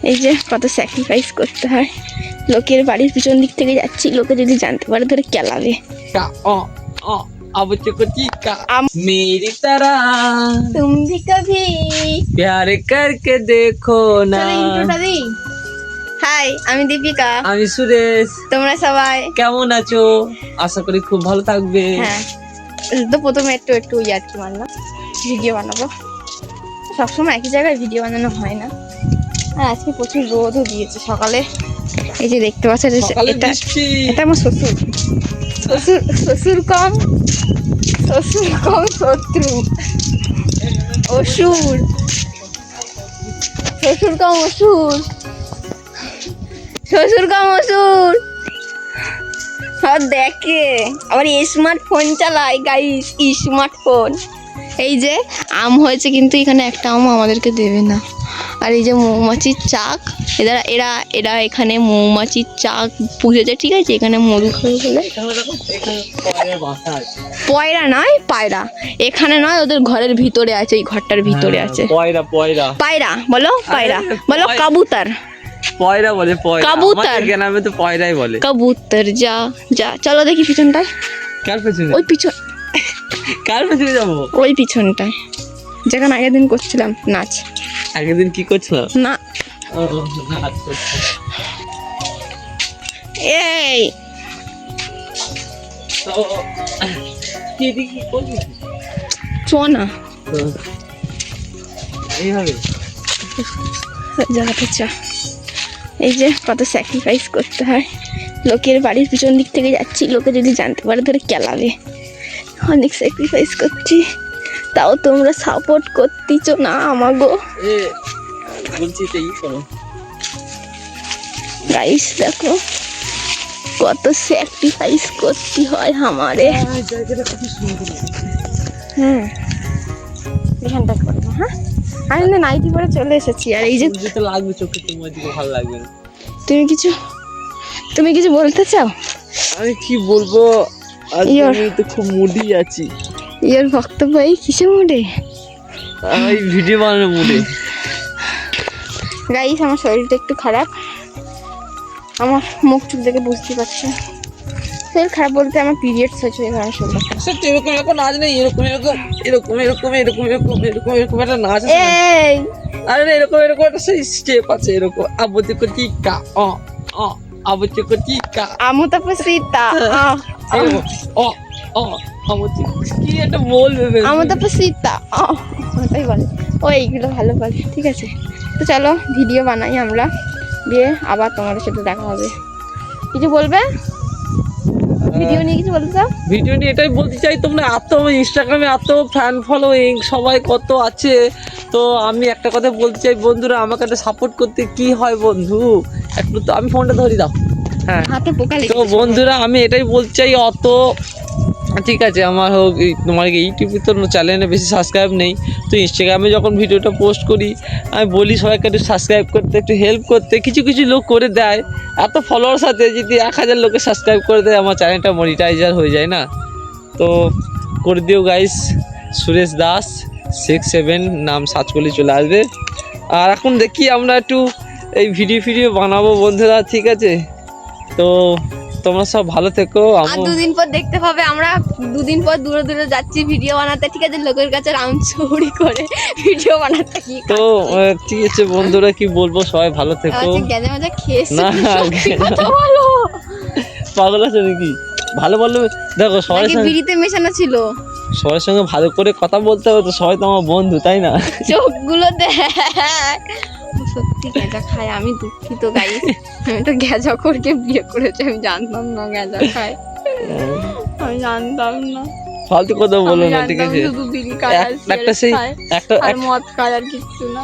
এই যে কত স্যাক্রিফাইস করতে হয়, লোকের বাড়ির পিছন দিক থেকে যাচ্ছি, লোকে যদি জানতে পারে ধরে কেলাবে। मेरी तरह तुम भी कभी प्यार करके देखो ना। হাই, আমি দীপিকা, আমি সুরেশ। তোমরা সবাই কেমন আছো? আশা করি খুব ভালো থাকবে। হ্যাঁ, তো প্রথমে একটু ইয়ার্কি মারলাম, ভিডিও বানাবো। সবসময় একই জায়গায় ভিডিও বানানো হয় না, আর আজকে প্রচুর রোদও দিয়েছে সকালে। এই যে দেখতে পাচ্ছেন, এটা আমার শ্বশুর। শ্বশুর কম শত্রু, অসুর। শ্বশুর কম অসুর, শ্বশুর কম অসুর। আর দেখে আবার স্মার্টফোন চালায় গাইস, স্মার্টফোন। এই যে আম হয়েছে, কিন্তু এখানে একটা আমও আমাদেরকে দেবে না। আর এই যে মৌমাছির চাক, এরা এখানে মৌমাছির চাক পুষেছে, ঠিক আছে? এখানে মধু খাবে বলে। পয়রা নয়, পায়রা। এখানে নয়, ওদের ঘরের ভিতরে আছে, এই ঘরটার ভিতরে আছে। পায়রা বলো, পায়রা বলো, কাবুতর। পয়রা বলে, কাবুতর। গ্রামে তো পয়রাই বলে। কাবুতর। যা যা, চলো দেখি পিছনটায়। কার পেছনে? ওই পিছন। কার পেছনে যাবো? ওই পিছনটায়, যেখানে আগের দিন করছিলাম নাচ। আগের দিন কি করছিলাম? না, এই চ না, এইভাবে জায়গাটা চা। এই যে কত স্যাক্রিফাইস করতে হয়, লোকের বাড়ির পিছন দিক থেকে যাচ্ছি, লোকে যদি জানতে পারে ধরে কেলাবে। অনেক স্যাক্রিফাইস করছি, তাও তোমরা সাপোর্ট করতেছ না আমাগো। গাইস দেখো কত স্যাক্রিফাইস করতে হয় আমারে। হ্যাঁ, এখানটা করবো। হ্যাঁ, আমি না নাইটি পরে চলে এসেছি। আর এই যে লাগবে চোখে, তোমার দিকে ভালো লাগবে না। তুমি কিছু বলতে চাও? আমি কি বলবো, আজ আমি তো খুব মুডি আছি। ইয়ার বক্তব্য এই কিসে মুডে? আমি ভিডিও বানানোর মুডে। গাইস, আমার শরীরটা একটু খারাপ, আমার মুখ চুখ দেখে বুঝতে পারছি। শরীর খারাপ বলতে আমার পিরিয়ডস হয়েছে, এই কারণে শরীরটা খারাপ। সত্যি এরকম এরকম নাচ নেই, এরকম এরকম এরকম এরকম এরকম এরকম এরকম এরকম একটা নাচ আছে। এই আরে এরকম এরকম একটা সেই স্টেপ আছে, এরকম আবুতে কোটি কা অ অ আবুতে কোটি কা আমুতা পসিতা অ অ আবুতে কি একটা বলবে, আমুতা পসিতা তাই বলে। ও এইগুলো ভালো বলে, ঠিক আছে? তো চলো ভিডিও বানাই আমরা, দিয়ে আবার তোমাদের সাথে দেখা হবে। কিছু বলবে ভিডিও নিয়ে? কিছু বলতে চাও? ভিডিও নিয়ে এটাই বলতে চাই, তোমরা এত ইনস্টাগ্রামে এত ফ্যান ফলোয়িং সবাই কত আছে, তো আমি একটা কথা বলতে চাই বন্ধুরা, আমাকে একটা সাপোর্ট করতে কি হয় বন্ধু, একটু তো আমি ফোনটা ধরি দাও। হ্যাঁ, হাতে পোকা লেগেছে। তো বন্ধুরা আমি এটাই বলতে চাই, অত ঠিক আছে আমার হোক, তোমার ইউটিউবে তো চ্যানেলে বেশি সাবস্ক্রাইব নেই, তো ইনস্টাগ্রামে যখন ভিডিওটা পোস্ট করি আমি বলি সবাইকে একটু সাবস্ক্রাইব করতে, একটু হেল্প করতে। কিছু কিছু লোক করে দেয়, এত ফলোয়ার সাথে যদি 1000 লোকে সাবস্ক্রাইব করে দেয়, আমার চ্যানেলটা মনিটাইজার হয়ে যায় না? তো করে দিও গাইস, সুরেশ দাস 67 নাম সার্চ করলে চলে আসবে। আর এখন দেখি আমরা একটু এই ভিডিও বানাবো বন্ধুরা, ঠিক আছে? তো তোমরা সব ভালো থেকো। আর দুদিন পর দেখতে পাবে, আমরা দুদিন পর দূরে দূরে যাচ্ছি ভিডিও বানাতে, ঠিক আছে? লোকের কাছে রাউন্ড চুরি করে ভিডিও বানাতে। কি তো ঠিক আছে বন্ধুরা, কি বলবো, সবাই ভালো থেকো। গেঁজা মাজা খেয়েছি না ভালো, পাগল আছে নাকি? ভালো বললো, দেখো সবার সঙ্গে বিড়িতে মেশানো ছিল, সবার সঙ্গে ভালো করে কথা বলতে হবে, তো সবাই তো আমার বন্ধু, তাই না? চোখগুলো দেখ, সত্যি গেঁজা খায়। আমি দুঃখিত গাইস, আমি তো গেঁজা করকে বিয়ে করেছি, আমি জানতাম না গেঁজা খায়, আমি জানতাম না। ফালতু কথা বলো না, ঠিক আছে? শুধু বিড়ি খায়, একটা সেই একটা মদ খায়, আর কিচ্ছু না।